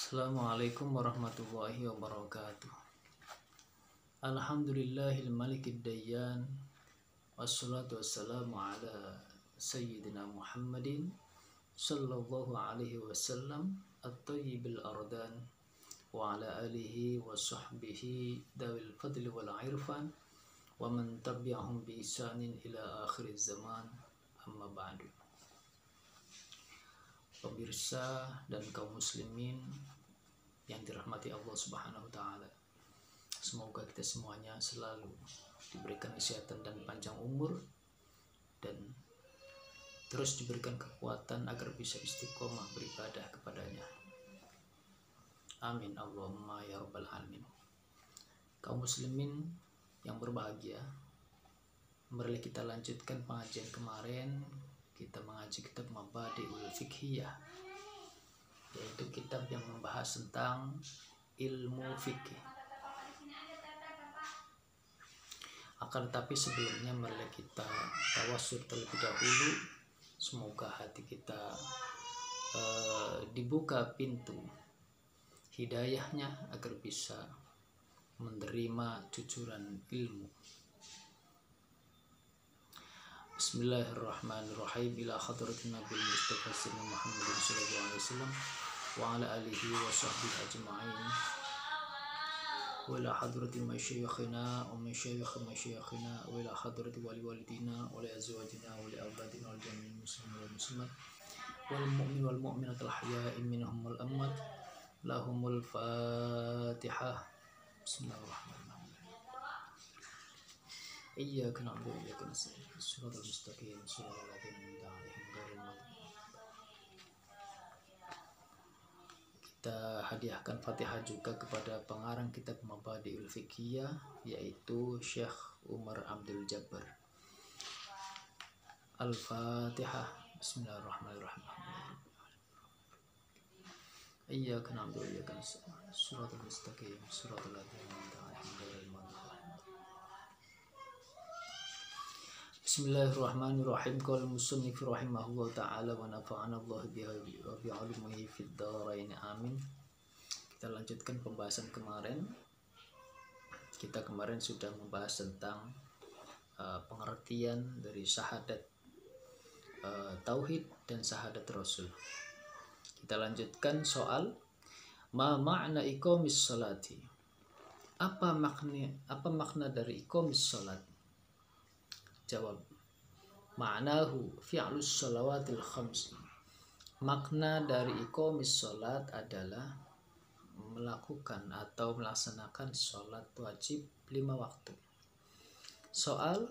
Assalamualaikum warahmatullahi wabarakatuh. Alhamdulillahil malikid dayyan, wassalatu wassalamu ala sayyidina Muhammadin sallallahu alaihi wasallam at-tayyibil ardan wa ala alihi wa sahbihi dawil fadli wal irfan wa man tabi'ahum bi ihsanin ila akhiriz zaman, amma ba'du. Pemirsa dan kaum muslimin yang dirahmati Allah Subhanahu wa taala. Semoga kita semuanya selalu diberikan kesehatan dan panjang umur dan terus diberikan kekuatan agar bisa istiqomah beribadah kepadanya. Amin Allahumma ya rabbal alamin. Kaum muslimin yang berbahagia, mari kita lanjutkan pengajian kemarin. Kita mengaji kitab Mabadi'ul Fiqhiyah, yaitu kitab yang membahas tentang ilmu fikih. Akan tetapi sebelumnya mari kita tawassul terlebih dahulu. Semoga hati kita dibuka pintu hidayahnya agar bisa menerima cucuran ilmu. Bismillahirrahmanirrahim. Ila hadratin Nabi Mustafa Sayyidina Muhammadin sallallahu alaihi wasallam wa ala alihi wa sahbihi ajma'in. Wa ila hadratin masyayikhina wa masyayikhina wa ila hadratin walidina wa li azwajina wa li awladina wal jami'il muslimin wal muslimat wal mu'min wal mu'minat al ahya'i minhum wal amwat. Lahumul Fatihah. Bismillahirrahmanirrahim. Iyyaka na'budu wa iyyaka nasta'in. Shiratal mustaqim, shiratal ladzina an'amta 'alaihim ghairil maghdubi 'alaihim. Kita hadiahkan Fatihah juga kepada pengarang kitab Mabadi'ul Fiqhiyah, yaitu Syekh Umar Abdul Jabbar. Al-Fatihah. Bismillahirrahmanirrahim. Iyyaka na'budu wa iyyaka nasta'in. Shiratal mustaqim, shiratal ladzina an'amta 'alaihim ghairil maghdubi 'alaihim. Bismillahirrahmanirrahim. Qala musannif rahimahullah ta'ala wa nafa'ana Allah bihi wa bi'ulumihi fid dharain amin. Kita lanjutkan pembahasan kemarin. Kita kemarin sudah membahas tentang pengertian dari syahadat tauhid dan syahadat rasul. Kita lanjutkan soal ma ma'na iqamis sholati. Apa makna dari iqamis sholat? Jawab, ma'nahu fi'lus shalawatil khams. Makna dari iqamis sholat adalah melakukan atau melaksanakan sholat wajib 5 waktu. Soal,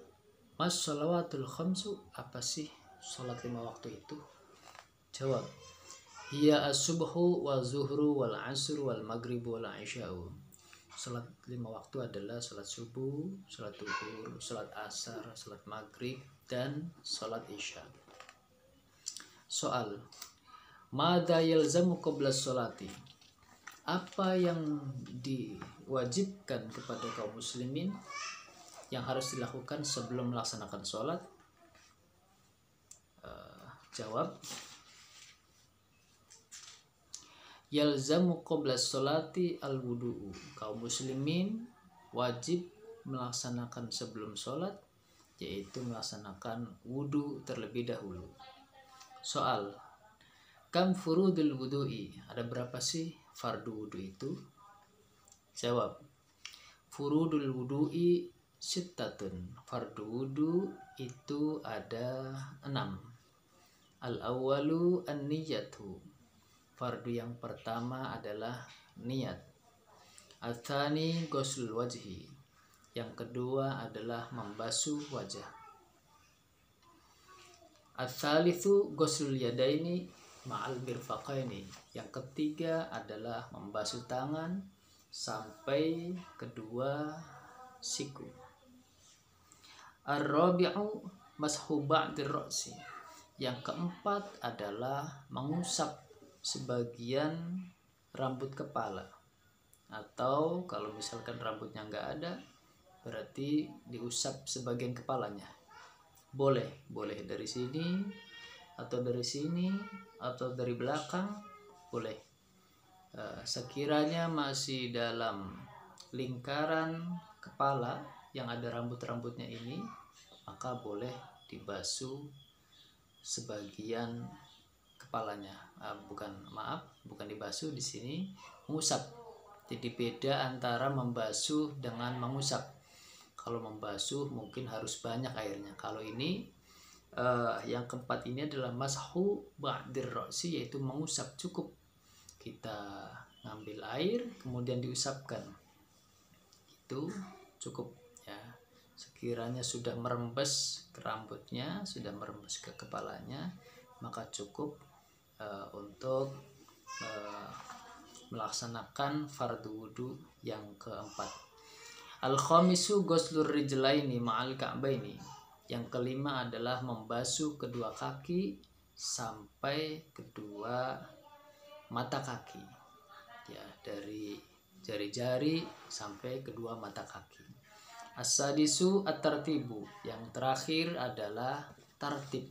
mas shalawatul khamsu, apa sih sholat 5 waktu itu? Jawab, hiya as-subhu wa zuhru wal asru wal maghribu wal isya'u. Salat 5 waktu adalah salat subuh, salat zuhur, salat asar, salat maghrib, dan salat isya. Soal, madza yalzamu qabla sholati. Apa yang diwajibkan kepada kaum muslimin yang harus dilakukan sebelum melaksanakan sholat? Jawab, yalzamu qabla sholati al-wudu'u. Kaum muslimin wajib melaksanakan sebelum sholat, yaitu melaksanakan wudu terlebih dahulu. Soal, kam furudul wudu'i. Ada berapa sih fardu wudu itu? Jawab, furudul wudu'i sittatun. Fardu wudu itu ada 6. Al-awwalu an-niyatu. Fardu yang pertama adalah niat. Al-thani ghuslul wajhi. Yang kedua adalah membasuh wajah. Al-thalithu ghuslul yadaini ma'al mirfaqaini. Yang ketiga adalah membasuh tangan sampai kedua siku. Ar-rabi'u mashu ba'dir ra'si. Yang keempat adalah mengusap sebagian rambut kepala, atau kalau misalkan rambutnya nggak ada, berarti diusap sebagian kepalanya. Boleh dari sini atau dari sini atau dari belakang, boleh. sekiranya masih dalam lingkaran kepala yang ada rambut-rambutnya ini, maka boleh dibasuh sebagian kepalanya. Bukan dibasuh di sini, mengusap. Jadi beda antara membasuh dengan mengusap. Kalau membasuh mungkin harus banyak airnya. Kalau ini yang keempat ini adalah mashu ba'dir ra'si, yaitu mengusap. Cukup kita ngambil air kemudian diusapkan, itu cukup ya. Sekiranya sudah merembes ke rambutnya, sudah merembes ke kepalanya, maka cukup untuk melaksanakan fardu wudu yang keempat. Al-khamisu ghuslur rijlaini ma'al ka'baini. Yang kelima adalah membasuh kedua kaki sampai kedua mata kaki. Ya, dari jari-jari sampai kedua mata kaki. As-sadisu at-tartibu. Yang terakhir adalah tartib.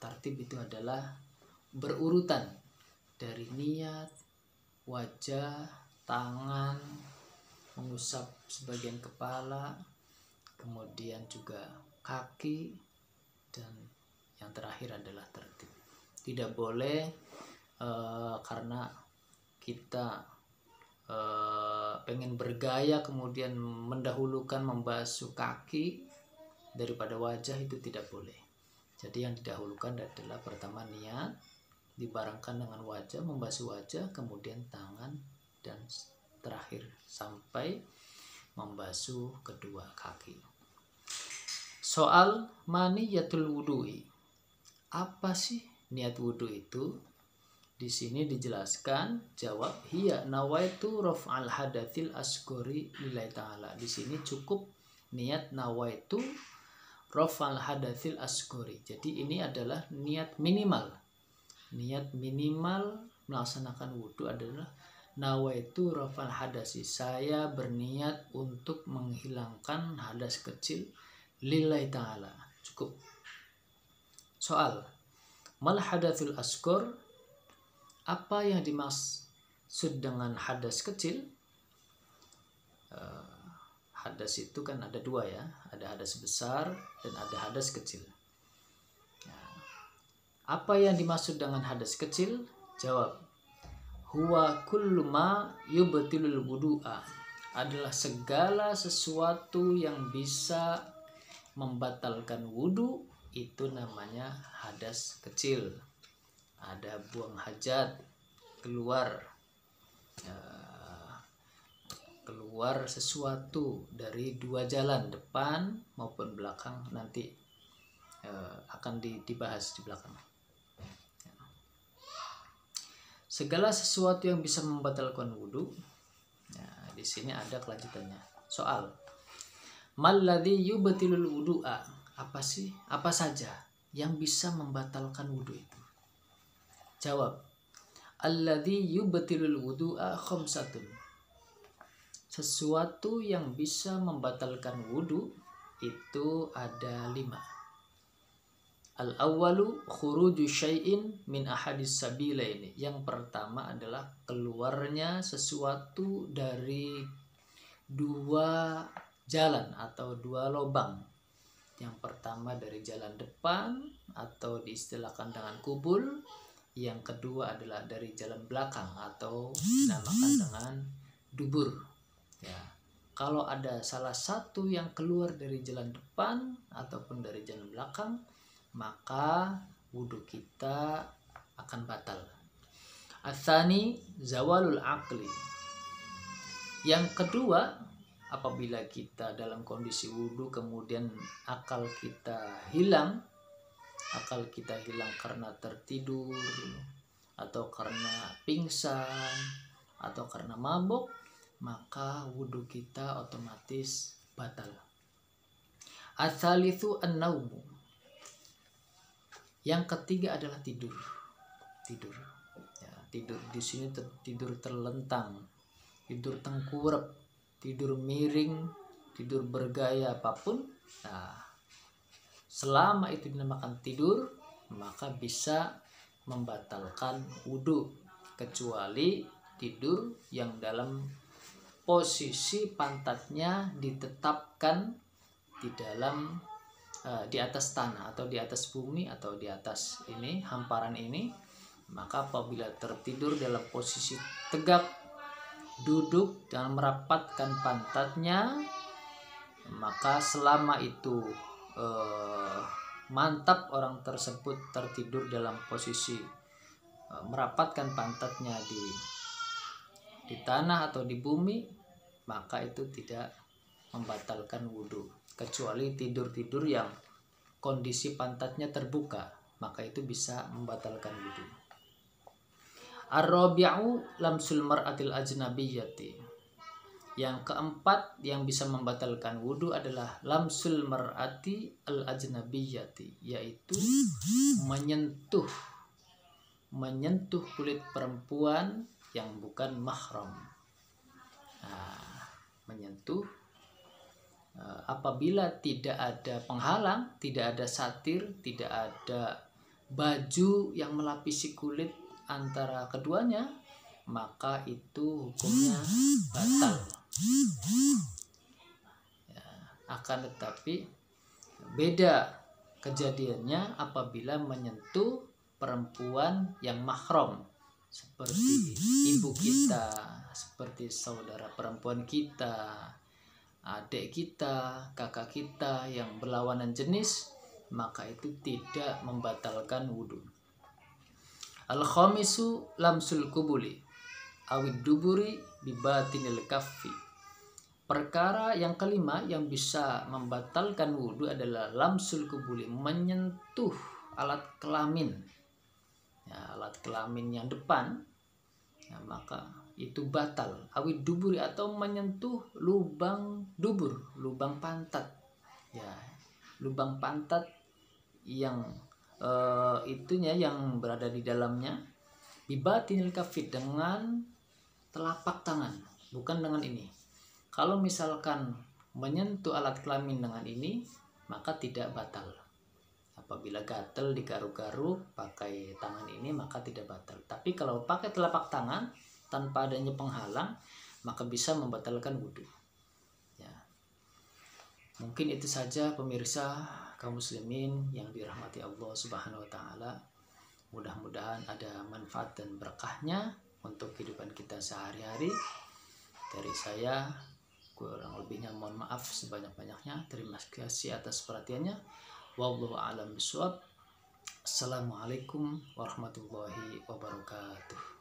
Tartib itu adalah berurutan dari niat, wajah, tangan, mengusap sebagian kepala, kemudian juga kaki, dan yang terakhir adalah tertib. Tidak boleh karena kita pengen bergaya kemudian mendahulukan membasuh kaki daripada wajah, itu tidak boleh. Jadi yang didahulukan adalah pertama niat, dibarengkan dengan wajah, membasuh wajah, kemudian tangan, dan terakhir sampai membasuh kedua kaki. Soal maniyatul wudu'i. Apa sih niat wudu itu? Di sini dijelaskan, jawab hiya nawaitu raf'al hadatsil asghari lillahi ta'ala. Di sini cukup niat nawaitu raf'al hadatsil asghari. Jadi ini adalah niat minimal. Niat minimal melaksanakan wudu adalah nawaitu raf'al hadasi. Saya berniat untuk menghilangkan hadas kecil lillahi ta'ala. Cukup. Soal, mal hadatsul asghar? Apa yang dimaksud dengan hadas kecil? Hadas itu kan ada dua ya, ada hadas besar dan ada hadas kecil. Apa yang dimaksud dengan hadas kecil? Jawab, huwa kullu ma yubtilul wudu'a. Adalah segala sesuatu yang bisa membatalkan wudu, itu namanya hadas kecil. Ada buang hajat, keluar sesuatu dari dua jalan, depan maupun belakang, nanti akan dibahas di belakang. Segala sesuatu yang bisa membatalkan wudu. Nah, di sini ada kelanjutannya. Soal, malladzi yubtilul wudu'a? Apa saja yang bisa membatalkan wudu itu? Jawab, alladzi yubtilul wudu'a khamsatun. Sesuatu yang bisa membatalkan wudu itu ada 5. Al-awwalu khuruju syai'in min ahadis sabilaini. Yang pertama adalah keluarnya sesuatu dari dua jalan atau dua lubang. Yang pertama dari jalan depan atau diistilahkan dengan kubul. Yang kedua adalah dari jalan belakang atau dinamakan dengan dubur. Ya. Kalau ada salah satu yang keluar dari jalan depan ataupun dari jalan belakang, maka wudhu kita akan batal. Atsani zawalul aqli. Yang kedua, apabila kita dalam kondisi wudhu kemudian akal kita hilang karena tertidur atau karena pingsan atau karena mabuk, maka wudhu kita otomatis batal. Ats-tsalitsu an-naumu. Yang ketiga adalah tidur. Ya, tidur di sini tidur terlentang, tidur tengkurap, tidur miring, tidur bergaya apapun. Nah, selama itu dinamakan tidur, maka bisa membatalkan wudhu, kecuali tertidur yang dalam posisi pantatnya ditetapkan di dalam di atas tanah atau di atas bumi atau di atas ini hamparan ini. Maka apabila tertidur dalam posisi tegak, duduk dan merapatkan pantatnya, maka selama itu mantap orang tersebut tertidur dalam posisi merapatkan pantatnya di tanah atau di bumi, maka itu tidak membatalkan wudhu, kecuali tidur-tidur yang kondisi pantatnya terbuka, maka itu bisa membatalkan wudhu. Ar-rabi'u lamsul mar'atil ajnabiyyati. Yang keempat yang bisa membatalkan wudhu adalah lamsul mar'ati al ajnabiyyati, yaitu menyentuh kulit perempuan yang bukan mahram. Menyentuh apabila tidak ada penghalang, tidak ada satir, tidak ada baju yang melapisi kulit antara keduanya, maka itu hukumnya batal. Akan tetapi beda kejadiannya apabila menyentuh perempuan yang mahram, seperti ibu kita, seperti saudara perempuan kita, adik kita, kakak kita yang berlawanan jenis, maka itu tidak membatalkan wudhu. Al-khamisu lamsul kubuli awid duburi bibatinil kaffi. Perkara yang kelima yang bisa membatalkan wudhu adalah lamsul kubuli, menyentuh alat kelamin, alat kelamin yang depan, maka itu batal. Awid duburi atau menyentuh lubang dubur, lubang pantat, lubang pantat yang itunya yang berada di dalamnya, bibatinil kaffi, dengan telapak tangan, bukan dengan ini. Kalau misalkan menyentuh alat kelamin dengan ini, maka tidak batal. Apabila gatel digaruk-garuk pakai tangan ini, maka tidak batal. Tapi kalau pakai telapak tangan tanpa adanya penghalang, maka bisa membatalkan wudhu. Mungkin itu saja pemirsa kaum muslimin yang dirahmati Allah Subhanahu wa taala. Mudah-mudahan ada manfaat dan berkahnya untuk kehidupan kita sehari-hari. Dari saya kurang lebihnya mohon maaf sebanyak-banyaknya. Terima kasih atas perhatiannya. Wallahu a'lam bishawab. Assalamualaikum warahmatullahi wabarakatuh.